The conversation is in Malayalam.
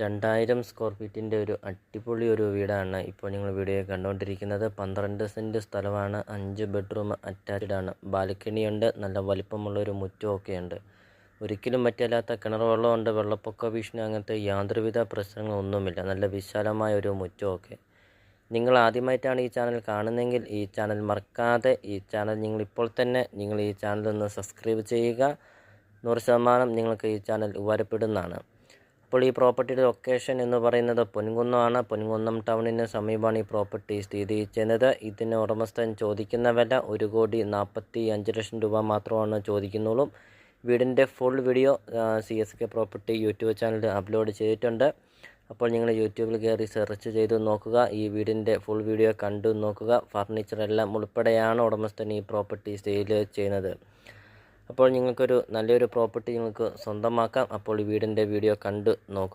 2000 സ്ക്വയർ ഫീറ്റിൻ്റെ ഒരു അടിപൊളി ഒരു വീടാണ് ഇപ്പോൾ നിങ്ങൾ വീഡിയോ കണ്ടുകൊണ്ടിരിക്കുന്നത്. 12 സെൻറ്റ് സ്ഥലമാണ്. 5 ബെഡ്റൂം അറ്റാച്ച്ഡ് ആണ്. ബാൽക്കണിയുണ്ട്. നല്ല വലിപ്പമുള്ളൊരു മുറ്റമൊക്കെ ഉണ്ട്. ഒരിക്കലും പറ്റില്ലാത്ത കിണർ വെള്ളമുണ്ട്. വെള്ളപ്പൊക്ക ഭീഷണി അങ്ങനത്തെ യാതൊരുവിധ പ്രശ്നങ്ങളൊന്നുമില്ല. നല്ല വിശാലമായ ഒരു മുറ്റമൊക്കെ. നിങ്ങൾ ആദ്യമായിട്ടാണ് ഈ ചാനൽ കാണുന്നതെങ്കിൽ ഈ ചാനൽ മറക്കാതെ ഇപ്പോൾ തന്നെ ഈ ചാനൽ ഒന്ന് സബ്സ്ക്രൈബ് ചെയ്യുക. 100% നിങ്ങൾക്ക് ഈ ചാനൽ ഉപകാരപ്പെടുന്നതാണ്. അപ്പോൾ ഈ പ്രോപ്പർട്ടിയുടെ ലൊക്കേഷൻ എന്ന് പറയുന്നത് പൊൻകുന്നമാണ്. പൊൻകുന്നം ടൗണിന് സമീപമാണ് ഈ പ്രോപ്പർട്ടി സ്ഥിതി ചെയ്യുന്നത്. ഇതിന് ഉടമസ്ഥൻ ചോദിക്കുന്ന വില 1,45,00,000 രൂപ മാത്രമാണ് ചോദിക്കുന്നുള്ളൂ. വീടിൻ്റെ full video CSK property YouTube ചാനലിൽ അപ്ലോഡ് ചെയ്തിട്ടുണ്ട്. അപ്പോൾ നിങ്ങൾ യൂട്യൂബിൽ കയറി സെർച്ച് ചെയ്ത് നോക്കുക. ഈ വീടിൻ്റെ ഫുൾ വീഡിയോ കണ്ടു നോക്കുക. ഫർണിച്ചറെല്ലാം ഉൾപ്പെടെയാണ് ഉടമസ്ഥൻ ഈ പ്രോപ്പർട്ടി സെയിൽ ചെയ്യുന്നത്. അപ്പോൾ നിങ്ങൾക്കൊരു നല്ലൊരു പ്രോപ്പർട്ടി നിങ്ങൾക്ക് സ്വന്തമാക്കാം. അപ്പോൾ ഈ വീടിൻ്റെ വീഡിയോ കണ്ടു നോക്കുക.